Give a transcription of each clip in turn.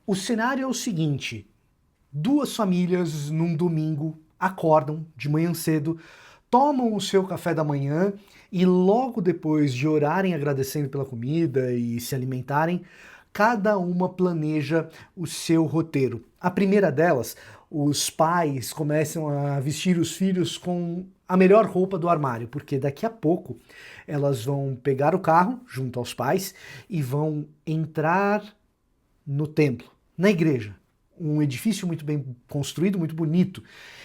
O cenário é o seguinte: duas famílias num domingo acordam de manhã cedo, tomam o seu café da manhã e logo depois de orarem agradecendo pela comida e se alimentarem, cada uma planeja o seu roteiro. A primeira delas, os pais começam a vestir os filhos com a melhor roupa do armário, porque daqui a pouco elas vão pegar o carro junto aos pais e vão entrar no templo, na igreja. Um edifício muito bem construído, muito bonito.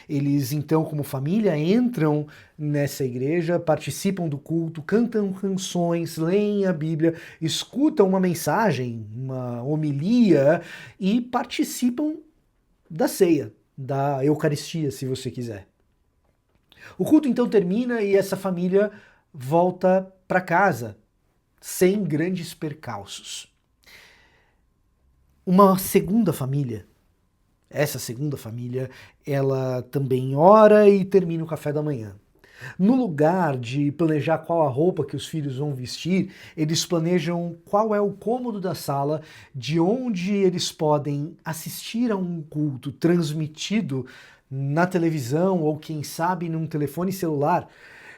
Eles, então, como família, entram nessa igreja, participam do culto, cantam canções, leem a Bíblia, escutam uma mensagem, uma homilia e participam da ceia, da Eucaristia, se você quiser. O culto então termina e essa família volta para casa, sem grandes percalços. Uma segunda família, essa segunda família, ela também ora e termina o café da manhã. No lugar de planejar qual a roupa que os filhos vão vestir, eles planejam qual é o cômodo da sala de onde eles podem assistir a um culto transmitido na televisão ou, quem sabe, num telefone celular,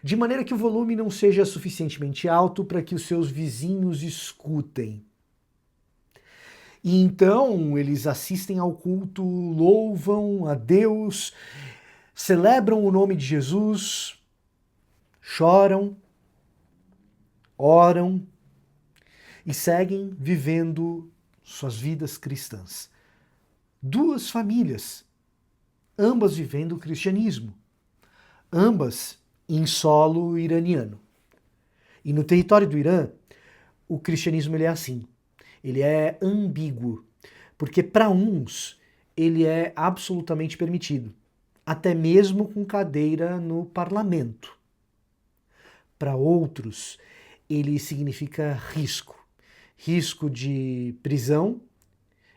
de maneira que o volume não seja suficientemente alto para que os seus vizinhos escutem. E então eles assistem ao culto, louvam a Deus, celebram o nome de Jesus, choram, oram e seguem vivendo suas vidas cristãs. Duas famílias, ambas vivendo o cristianismo, ambas em solo iraniano. E no território do Irã, o cristianismo ele é assim. Ele é ambíguo, porque para uns ele é absolutamente permitido, até mesmo com cadeira no parlamento. Para outros, ele significa risco, risco de prisão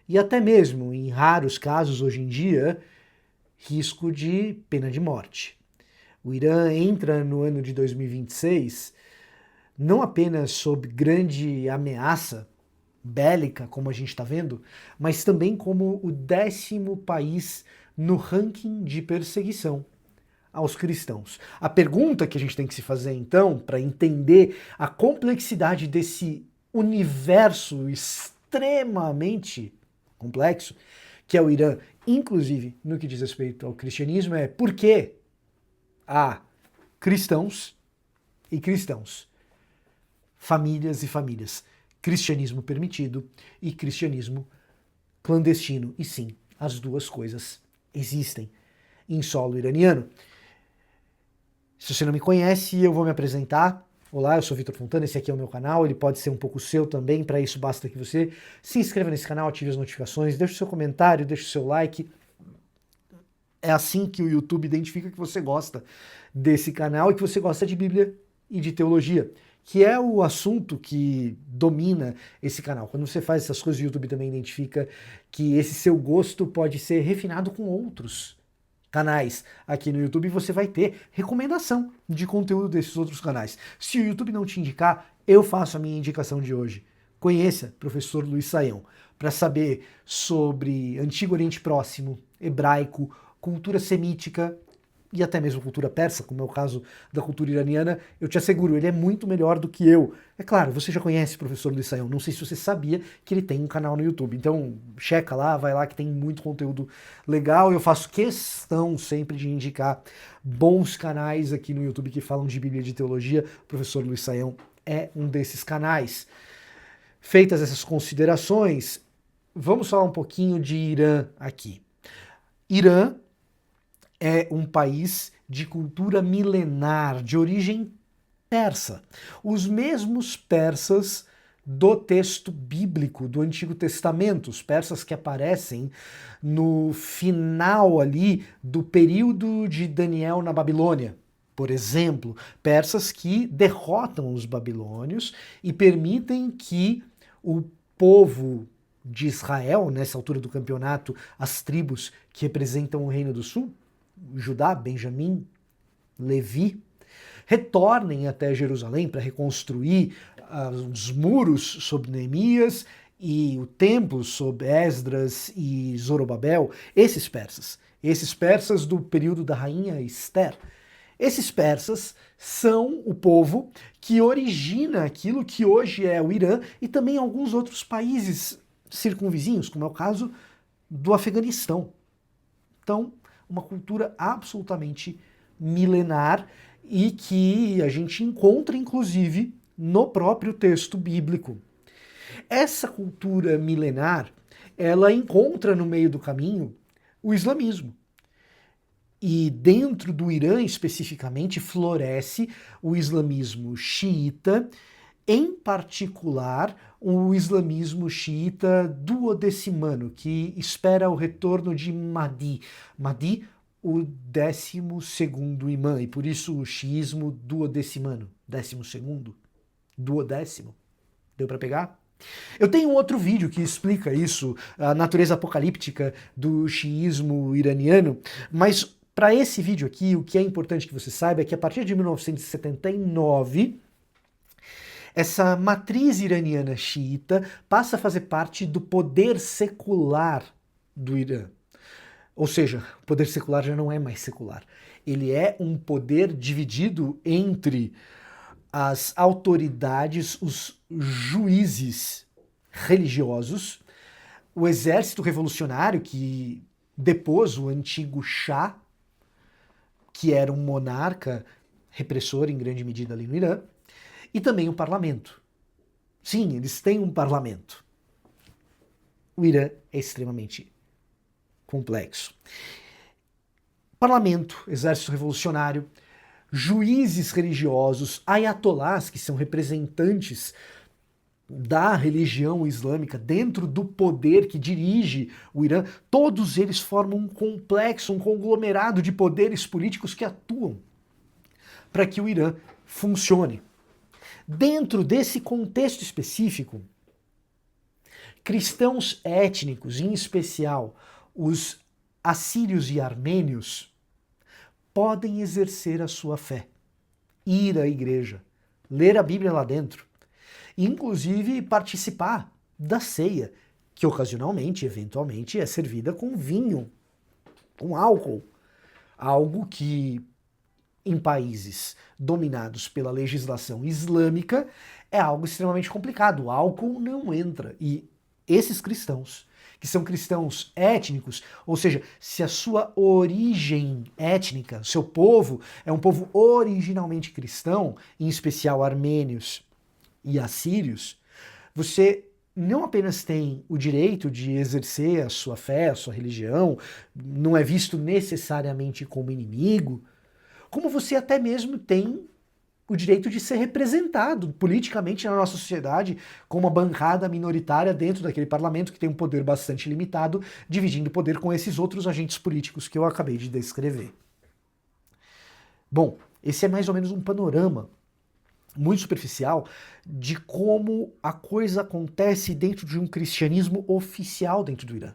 e até mesmo, em raros casos hoje em dia, risco de pena de morte. O Irã entra no ano de 2026 não apenas sob grande ameaça bélica, como a gente está vendo, mas também como o 10º país no ranking de perseguição aos cristãos. A pergunta que a gente tem que se fazer, então, para entender a complexidade desse universo extremamente complexo, que é o Irã, inclusive no que diz respeito ao cristianismo, é por que há cristãos e cristãos, famílias e famílias, cristianismo permitido e cristianismo clandestino. E sim, as duas coisas existem em solo iraniano. Se você não me conhece, eu vou me apresentar. Olá, eu sou Vitor Fontana, esse aqui é o meu canal, ele pode ser um pouco seu também, para isso basta que você se inscreva nesse canal, ative as notificações, deixe o seu comentário, deixe o seu like. É assim que o YouTube identifica que você gosta desse canal e que você gosta de Bíblia e de teologia, que é o assunto que domina esse canal. Quando você faz essas coisas, o YouTube também identifica que esse seu gosto pode ser refinado com outros canais aqui no YouTube e você vai ter recomendação de conteúdo desses outros canais. Se o YouTube não te indicar, eu faço a minha indicação de hoje. Conheça professor Luiz Saião para saber sobre Antigo Oriente Próximo, hebraico, cultura semítica e até mesmo cultura persa, como é o caso da cultura iraniana. Eu te asseguro, ele é muito melhor do que eu. É claro, você já conhece o professor Luiz Saião, não sei se você sabia que ele tem um canal no YouTube, então checa lá, vai lá que tem muito conteúdo legal. Eu faço questão sempre de indicar bons canais aqui no YouTube que falam de Bíblia e de teologia. O professor Luiz Saião é um desses canais. Feitas essas considerações, vamos falar um pouquinho de Irã aqui. Irã é um país de cultura milenar, de origem persa. Os mesmos persas do texto bíblico, do Antigo Testamento, os persas que aparecem no final ali do período de Daniel na Babilônia. Por exemplo, persas que derrotam os babilônios e permitem que o povo de Israel, nessa altura do campeonato, as tribos que representam o Reino do Sul, Judá, Benjamim, Levi, retornem até Jerusalém para reconstruir os muros sob Neemias e o templo sob Esdras e Zorobabel, esses persas do período da rainha Esther, esses persas são o povo que origina aquilo que hoje é o Irã e também alguns outros países circunvizinhos, como é o caso do Afeganistão. Então, uma cultura absolutamente milenar e que a gente encontra, inclusive, no próprio texto bíblico. Essa cultura milenar, ela encontra no meio do caminho o islamismo. E dentro do Irã, especificamente, floresce o islamismo xiita, em particular o islamismo xiita duodecimano, que espera o retorno de Mahdi. Mahdi, o 12º imã, e por isso o xiismo duodecimano. 12º, duodécimo. Deu para pegar? Eu tenho um outro vídeo que explica isso, a natureza apocalíptica do xiismo iraniano, mas para esse vídeo aqui, o que é importante que você saiba é que a partir de 1979, essa matriz iraniana xiita passa a fazer parte do poder secular do Irã. Ou seja, o poder secular já não é mais secular. Ele é um poder dividido entre as autoridades, os juízes religiosos, o exército revolucionário que depôs o antigo Shah, que era um monarca repressor em grande medida ali no Irã, e também o parlamento. Sim, eles têm um parlamento. O Irã é extremamente complexo. Parlamento, exército revolucionário, juízes religiosos, ayatolás, que são representantes da religião islâmica dentro do poder que dirige o Irã, todos eles formam um complexo, um conglomerado de poderes políticos que atuam para que o Irã funcione. Dentro desse contexto específico, cristãos étnicos, em especial os assírios e armênios, podem exercer a sua fé, ir à igreja, ler a Bíblia lá dentro, e inclusive participar da ceia, que ocasionalmente, eventualmente, é servida com vinho, com álcool, algo que em países dominados pela legislação islâmica é algo extremamente complicado. O álcool não entra. E esses cristãos, que são cristãos étnicos, ou seja, se a sua origem étnica, seu povo é um povo originalmente cristão, em especial armênios e assírios, você não apenas tem o direito de exercer a sua fé, a sua religião, não é visto necessariamente como inimigo, como você até mesmo tem o direito de ser representado politicamente na nossa sociedade com uma bancada minoritária dentro daquele parlamento que tem um poder bastante limitado, dividindo o poder com esses outros agentes políticos que eu acabei de descrever. Bom, esse é mais ou menos um panorama muito superficial de como a coisa acontece dentro de um cristianismo oficial dentro do Irã.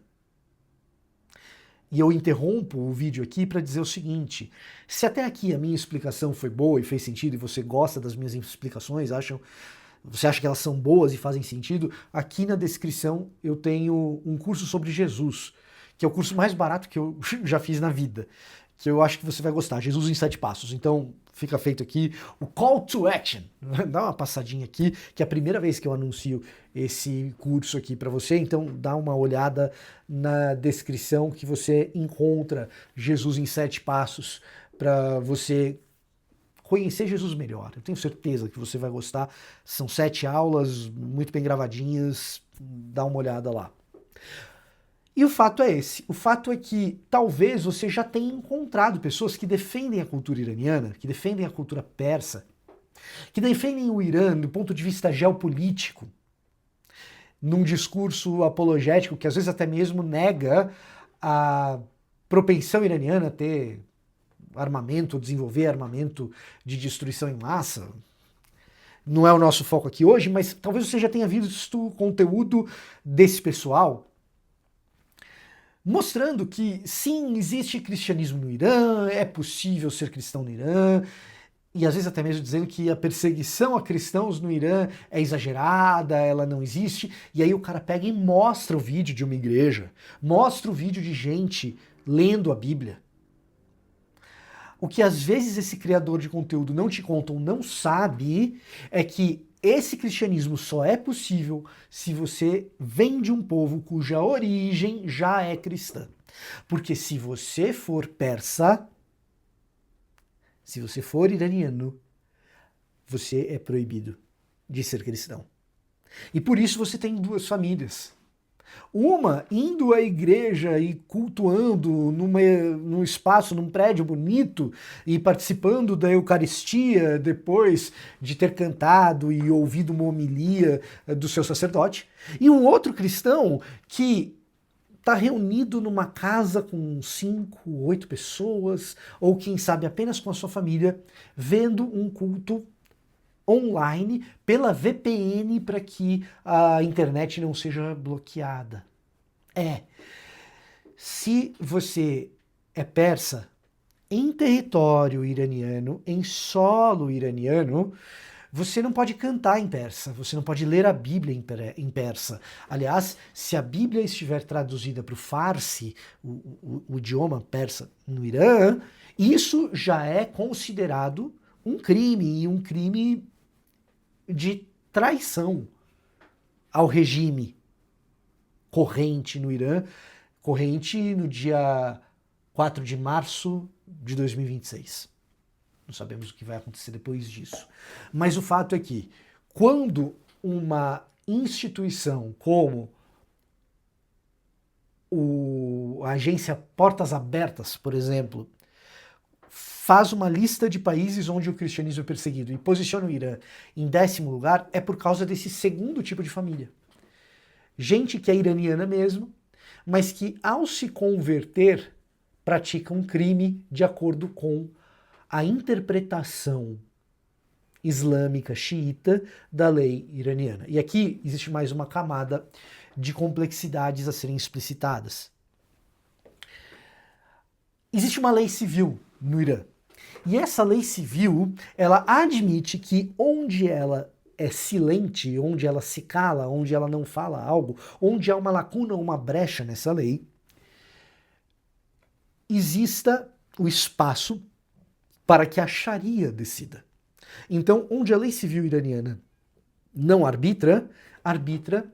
E eu interrompo o vídeo aqui para dizer o seguinte: se até aqui a minha explicação foi boa e fez sentido e você gosta das minhas explicações, você acha que elas são boas e fazem sentido, aqui na descrição eu tenho um curso sobre Jesus, que é o curso mais barato que eu já fiz na vida, que eu acho que você vai gostar, Jesus em 7 passos. Então fica feito aqui o call to action. Dá uma passadinha aqui, que é a primeira vez que eu anuncio esse curso aqui para você, então dá uma olhada na descrição que você encontra Jesus em 7 passos para você conhecer Jesus melhor. Eu tenho certeza que você vai gostar. São 7 aulas muito bem gravadinhas, dá uma olhada lá. E o fato é esse, o fato é que talvez você já tenha encontrado pessoas que defendem a cultura iraniana, que defendem a cultura persa, que defendem o Irã do ponto de vista geopolítico, num discurso apologético que às vezes até mesmo nega a propensão iraniana a ter armamento, desenvolver armamento de destruição em massa. Não é o nosso foco aqui hoje, mas talvez você já tenha visto o conteúdo desse pessoal mostrando que sim, existe cristianismo no Irã, é possível ser cristão no Irã, e às vezes até mesmo dizendo que a perseguição a cristãos no Irã é exagerada, ela não existe, e aí o cara pega e mostra o vídeo de uma igreja, mostra o vídeo de gente lendo a Bíblia. O que às vezes esse criador de conteúdo não te conta ou não sabe é que esse cristianismo só é possível se você vem de um povo cuja origem já é cristã. Porque se você for persa, se você for iraniano, você é proibido de ser cristão. E por isso você tem duas famílias. Uma indo à igreja e cultuando num espaço, num prédio bonito e participando da Eucaristia depois de ter cantado e ouvido uma homilia do seu sacerdote. E um outro cristão que está reunido numa casa com 5, 8 pessoas, ou quem sabe apenas com a sua família, vendo um culto online pela VPN para que a internet não seja bloqueada. Se você é persa em território iraniano, em solo iraniano, você não pode cantar em persa, você não pode ler a Bíblia em persa. Aliás, se a Bíblia estiver traduzida para o Farsi, o idioma persa no Irã, isso já é considerado um crime, e um crime de traição ao regime corrente no Irã, corrente no dia 4 de março de 2026. Não sabemos o que vai acontecer depois disso. Mas o fato é que, quando uma instituição como a agência Portas Abertas, por exemplo, faz uma lista de países onde o cristianismo é perseguido e posiciona o Irã em 10º lugar, é por causa desse segundo tipo de família. Gente que é iraniana mesmo, mas que ao se converter pratica um crime de acordo com a interpretação islâmica xiita da lei iraniana. E aqui existe mais uma camada de complexidades a serem explicitadas. Existe uma lei civil no Irã. E essa lei civil, ela admite que onde ela é silente, onde ela se cala, onde ela não fala algo, onde há uma lacuna ou uma brecha nessa lei, exista o espaço para que a Sharia decida. Então, onde a lei civil iraniana não arbitra, arbitra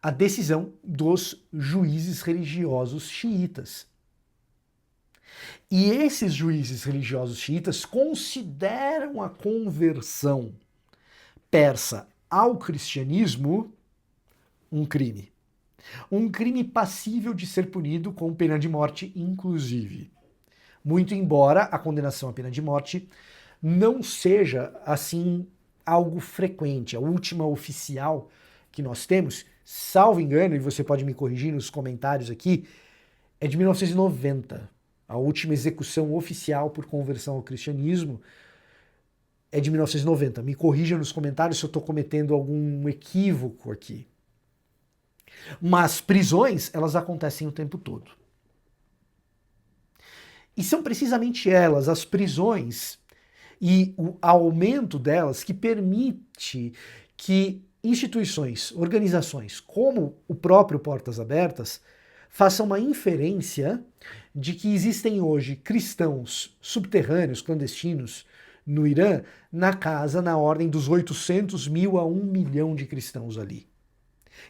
a decisão dos juízes religiosos xiitas. E esses juízes religiosos xiitas consideram a conversão persa ao cristianismo um crime. Um crime passível de ser punido com pena de morte, inclusive. Muito embora a condenação à pena de morte não seja, assim, algo frequente. A última oficial que nós temos, salvo engano, e você pode me corrigir nos comentários aqui, é de 1990. A última execução oficial por conversão ao cristianismo é de 1990. Me corrija nos comentários se eu estou cometendo algum equívoco aqui. Mas prisões, elas acontecem o tempo todo. E são precisamente elas, as prisões, e o aumento delas, que permite que instituições, organizações, como o próprio Portas Abertas, façam uma inferência de que existem hoje cristãos subterrâneos, clandestinos, no Irã, na ordem dos 800 mil a 1 milhão de cristãos ali.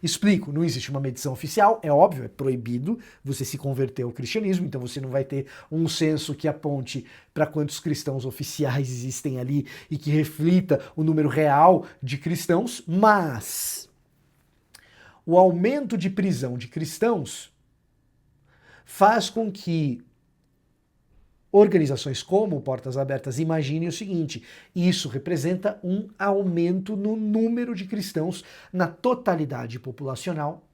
Explico, não existe uma medição oficial, é óbvio, é proibido você se converter ao cristianismo, então você não vai ter um censo que aponte para quantos cristãos oficiais existem ali e que reflita o número real de cristãos, mas o aumento de prisão de cristãos faz com que organizações como Portas Abertas imaginem o seguinte: isso representa um aumento no número de cristãos na totalidade populacional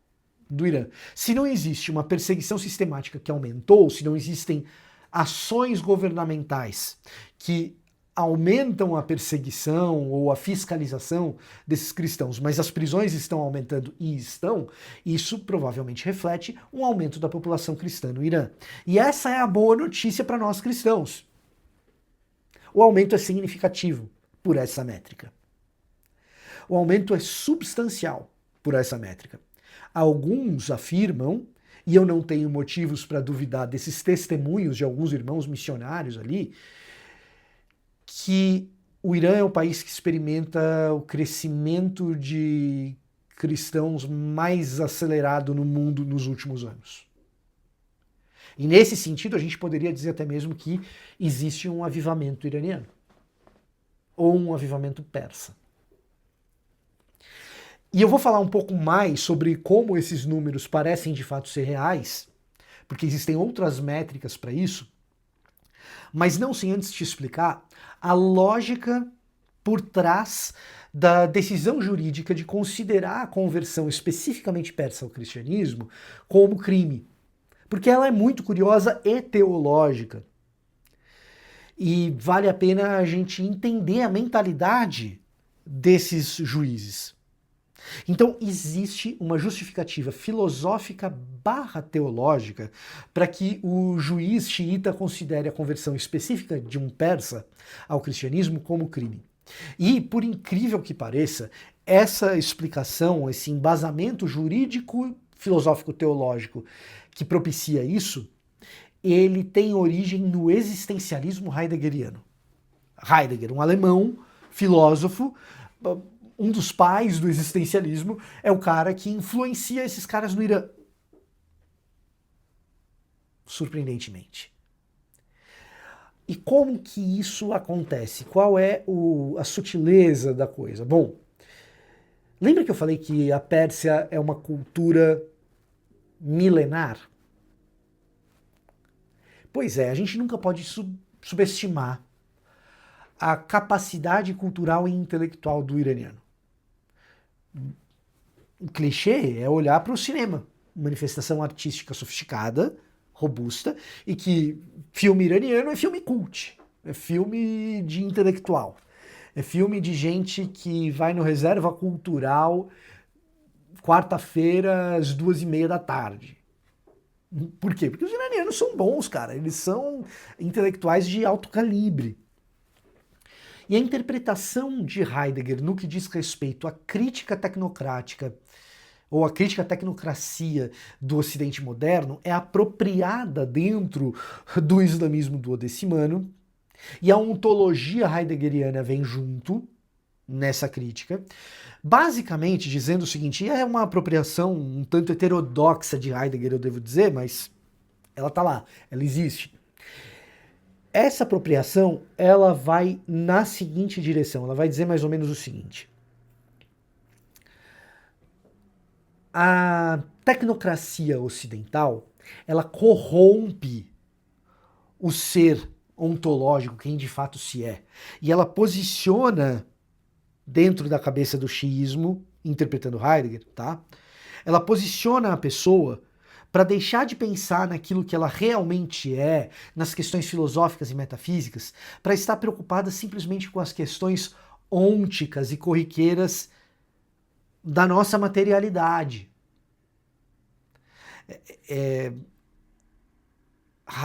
do Irã. Se não existe uma perseguição sistemática que aumentou, se não existem ações governamentais que aumentam a perseguição ou a fiscalização desses cristãos, mas as prisões estão aumentando e estão, isso provavelmente reflete um aumento da população cristã no Irã. E essa é a boa notícia para nós cristãos. O aumento é significativo por essa métrica. O aumento é substancial por essa métrica. Alguns afirmam, e eu não tenho motivos para duvidar desses testemunhos de alguns irmãos missionários ali, que o Irã é o país que experimenta o crescimento de cristãos mais acelerado no mundo nos últimos anos. E nesse sentido, a gente poderia dizer até mesmo que existe um avivamento iraniano, ou um avivamento persa. E eu vou falar um pouco mais sobre como esses números parecem de fato ser reais, porque existem outras métricas para isso, mas não sem antes te explicar a lógica por trás da decisão jurídica de considerar a conversão especificamente persa ao cristianismo como crime. Porque ela é muito curiosa e teológica. E vale a pena a gente entender a mentalidade desses juízes. Então, existe uma justificativa filosófica barra teológica para que o juiz xiita considere a conversão específica de um persa ao cristianismo como crime. E, por incrível que pareça, essa explicação, esse embasamento jurídico, filosófico, teológico que propicia isso, ele tem origem no existencialismo heideggeriano. Heidegger, um alemão, filósofo, um dos pais do existencialismo, é o cara que influencia esses caras no Irã. Surpreendentemente. E como que isso acontece? Qual é a sutileza da coisa? Bom, lembra que eu falei que a Pérsia é uma cultura milenar? Pois é, a gente nunca pode subestimar a capacidade cultural e intelectual do iraniano. O clichê é olhar para o cinema, manifestação artística sofisticada, robusta, e que filme iraniano é filme cult, é filme de intelectual, é filme de gente que vai no Reserva Cultural quarta-feira às 2h30 da tarde. Por quê? Porque os iranianos são bons, cara, eles são intelectuais de alto calibre. E a interpretação de Heidegger no que diz respeito à crítica tecnocrática ou à crítica à tecnocracia do Ocidente moderno é apropriada dentro do islamismo duodecimano, e a ontologia heideggeriana vem junto nessa crítica, basicamente dizendo o seguinte, é uma apropriação um tanto heterodoxa de Heidegger, eu devo dizer, mas ela está lá, ela existe. Essa apropriação, ela vai na seguinte direção, ela vai dizer mais ou menos o seguinte. A tecnocracia ocidental, ela corrompe o ser ontológico, quem de fato se é. E ela posiciona dentro da cabeça do xiismo, interpretando Heidegger, tá? Ela posiciona a pessoa para deixar de pensar naquilo que ela realmente é, nas questões filosóficas e metafísicas, para estar preocupada simplesmente com as questões ônticas e corriqueiras da nossa materialidade.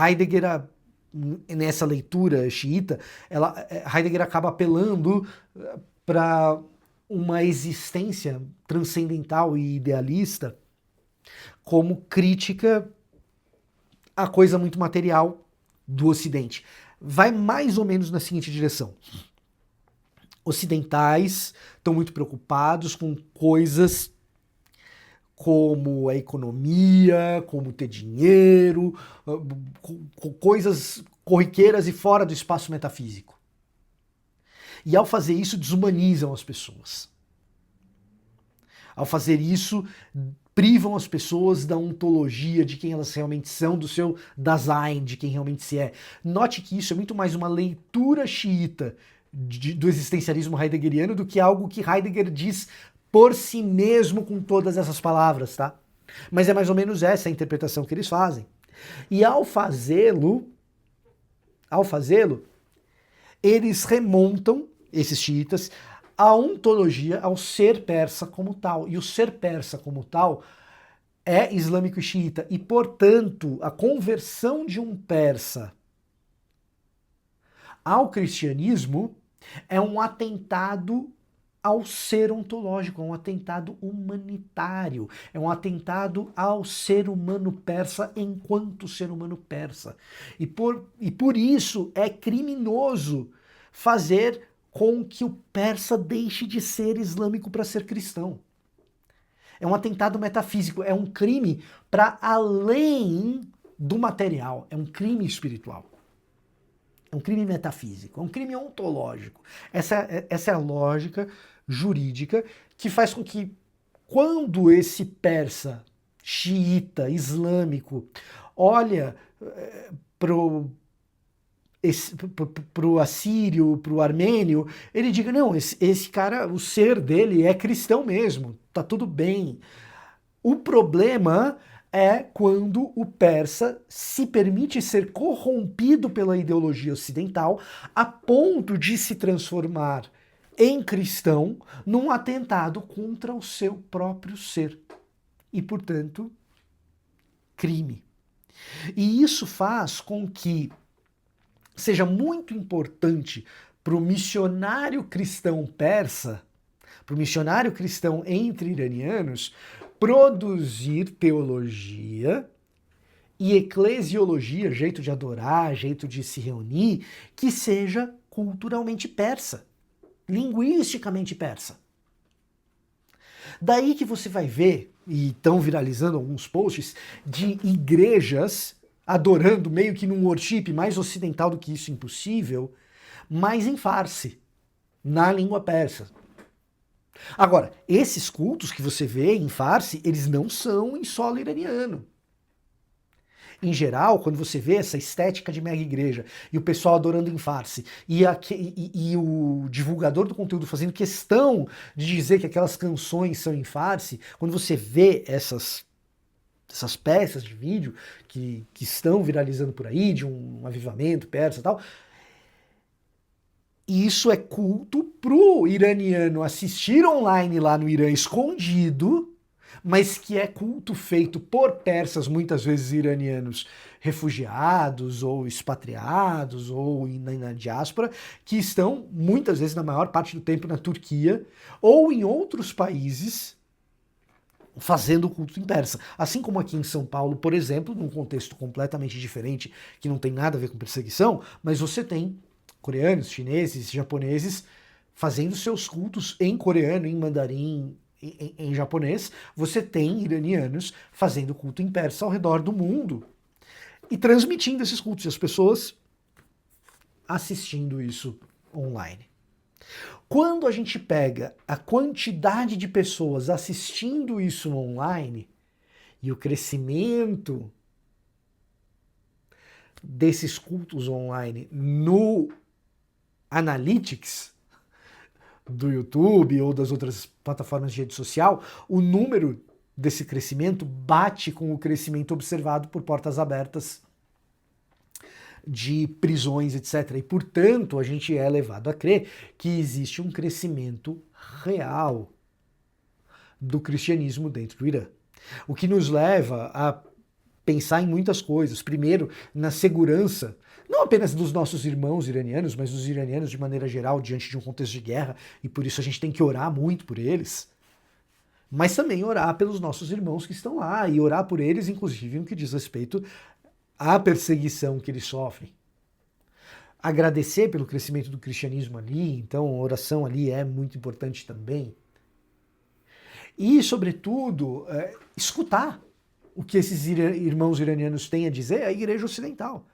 Heidegger, nessa leitura xiita, Heidegger acaba apelando para uma existência transcendental e idealista como crítica à coisa muito material do Ocidente. Vai mais ou menos na seguinte direção. Ocidentais estão muito preocupados com coisas como a economia, como ter dinheiro, coisas corriqueiras e fora do espaço metafísico. E ao fazer isso, desumanizam as pessoas. Ao fazer isso, privam as pessoas da ontologia, de quem elas realmente são, do seu Dasein, de quem realmente se é. Note que isso é muito mais uma leitura xiita do existencialismo heideggeriano do que algo que Heidegger diz por si mesmo com todas essas palavras, tá? Mas é mais ou menos essa a interpretação que eles fazem. E ao fazê-lo, eles remontam, esses xiitas, a ontologia, ao ser persa como tal. E o ser persa como tal é islâmico e xiita. E, portanto, a conversão de um persa ao cristianismo é um atentado ao ser ontológico, é um atentado humanitário, é um atentado ao ser humano persa enquanto ser humano persa. E por isso é criminoso fazer com que o persa deixe de ser islâmico para ser cristão. É um atentado metafísico, é um crime para além do material, é um crime espiritual. É um crime metafísico, é um crime ontológico. Essa é a lógica jurídica que faz com que, quando esse persa xiita islâmico olha pro assírio, pro armênio, ele diga, não, esse cara, o ser dele é cristão mesmo, tá tudo bem. O problema é quando o persa se permite ser corrompido pela ideologia ocidental a ponto de se transformar em cristão num atentado contra o seu próprio ser. E, portanto, crime. E isso faz com que seja muito importante para o missionário cristão persa, para o missionário cristão entre iranianos, produzir teologia e eclesiologia, jeito de adorar, jeito de se reunir, que seja culturalmente persa, linguisticamente persa. Daí que você vai ver, e estão viralizando alguns posts, de igrejas adorando meio que num worship mais ocidental do que isso impossível, mas em farsi, na língua persa. Agora, esses cultos que você vê em farsi, eles não são em solo iraniano. Em geral, quando você vê essa estética de mega igreja e o pessoal adorando em farsi e o divulgador do conteúdo fazendo questão de dizer que aquelas canções são em farsi, quando você vê essas peças de vídeo que estão viralizando por aí, de um avivamento persa e tal, isso é culto pro iraniano assistir online lá no Irã escondido, mas que é culto feito por persas, muitas vezes iranianos refugiados ou expatriados ou na diáspora, que estão muitas vezes, na maior parte do tempo, na Turquia ou em outros países fazendo culto em persa. Assim como aqui em São Paulo, por exemplo, num contexto completamente diferente, que não tem nada a ver com perseguição, mas você tem coreanos, chineses, japoneses fazendo seus cultos em coreano, em mandarim, em japonês. Você tem iranianos fazendo culto em persa ao redor do mundo e transmitindo esses cultos, e as pessoas assistindo isso online. Quando a gente pega a quantidade de pessoas assistindo isso online e o crescimento desses cultos online no Analytics do YouTube ou das outras plataformas de rede social, o número desse crescimento bate com o crescimento observado por portas abertas de prisões, etc. E, portanto, a gente é levado a crer que existe um crescimento real do cristianismo dentro do Irã. O que nos leva a pensar em muitas coisas. Primeiro, na segurança, não apenas dos nossos irmãos iranianos, mas dos iranianos de maneira geral, diante de um contexto de guerra, e por isso a gente tem que orar muito por eles. Mas também orar pelos nossos irmãos que estão lá, e orar por eles, inclusive, no que diz respeito à perseguição que eles sofrem. Agradecer pelo crescimento do cristianismo ali, então a oração ali é muito importante também. E, sobretudo, escutar o que esses irmãos iranianos têm a dizer à Igreja Ocidental.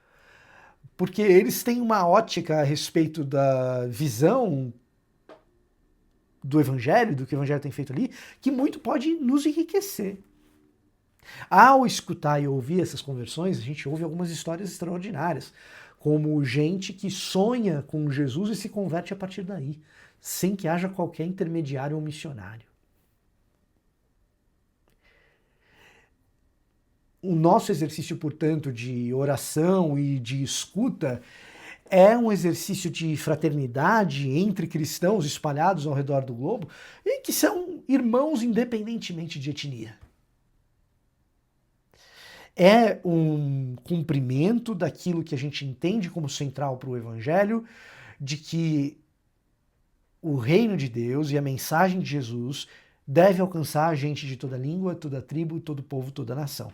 Porque eles têm uma ótica a respeito da visão do Evangelho, do que o Evangelho tem feito ali, que muito pode nos enriquecer. Ao escutar e ouvir essas conversões, a gente ouve algumas histórias extraordinárias, como gente que sonha com Jesus e se converte a partir daí, sem que haja qualquer intermediário ou missionário. O nosso exercício, portanto, de oração e de escuta é um exercício de fraternidade entre cristãos espalhados ao redor do globo e que são irmãos independentemente de etnia. É um cumprimento daquilo que a gente entende como central para o Evangelho, de que o reino de Deus e a mensagem de Jesus deve alcançar a gente de toda língua, toda tribo, todo povo, toda nação.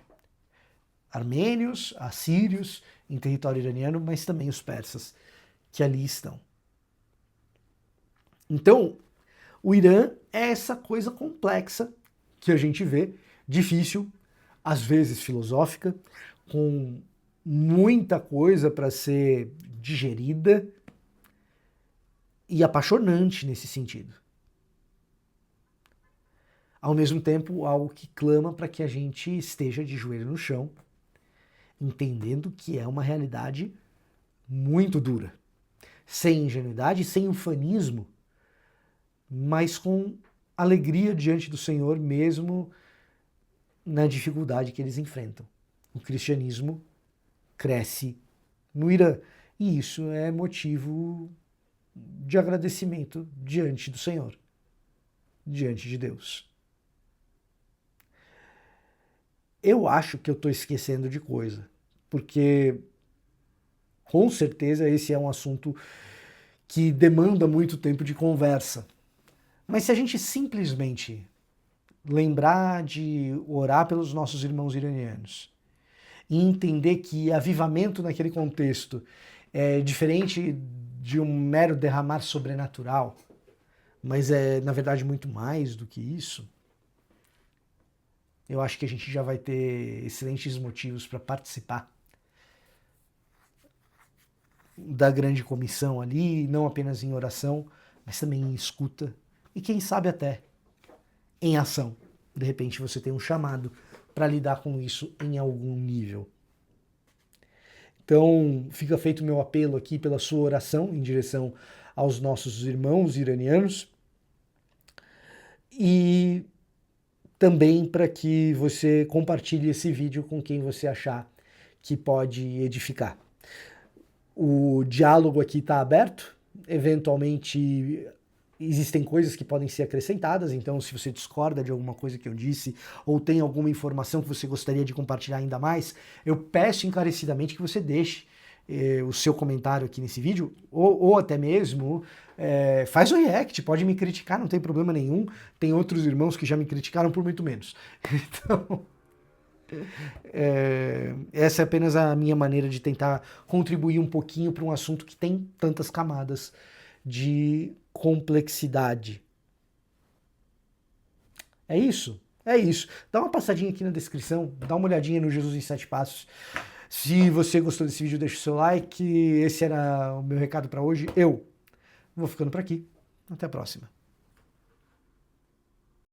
Armênios, assírios, em território iraniano, mas também os persas que ali estão. Então, o Irã é essa coisa complexa que a gente vê, difícil, às vezes filosófica, com muita coisa para ser digerida e apaixonante nesse sentido. Ao mesmo tempo, algo que clama para que a gente esteja de joelho no chão, entendendo que é uma realidade muito dura, sem ingenuidade, sem ufanismo, mas com alegria diante do Senhor mesmo na dificuldade que eles enfrentam. O cristianismo cresce no Irã e isso é motivo de agradecimento diante do Senhor, diante de Deus. Eu acho que eu estou esquecendo de coisa, porque com certeza esse é um assunto que demanda muito tempo de conversa. Mas se a gente simplesmente lembrar de orar pelos nossos irmãos iranianos e entender que avivamento naquele contexto é diferente de um mero derramar sobrenatural, mas é, na verdade, muito mais do que isso, eu acho que a gente já vai ter excelentes motivos para participar da grande comissão ali, não apenas em oração, mas também em escuta e quem sabe até em ação. De repente você tem um chamado para lidar com isso em algum nível. Então fica feito o meu apelo aqui pela sua oração em direção aos nossos irmãos iranianos e também para que você compartilhe esse vídeo com quem você achar que pode edificar. O diálogo aqui está aberto, eventualmente existem coisas que podem ser acrescentadas, então se você discorda de alguma coisa que eu disse ou tem alguma informação que você gostaria de compartilhar ainda mais, eu peço encarecidamente que você deixe o seu comentário aqui nesse vídeo, ou até mesmo faz o react, pode me criticar, não tem problema nenhum, tem outros irmãos que já me criticaram por muito menos. Então, essa é apenas a minha maneira de tentar contribuir um pouquinho para um assunto que tem tantas camadas de complexidade. É isso? É isso. Dá uma passadinha aqui na descrição, dá uma olhadinha no Jesus em 7 Passos. Se você gostou desse vídeo, deixa o seu like. Esse era o meu recado para hoje. Eu vou ficando por aqui. Até a próxima.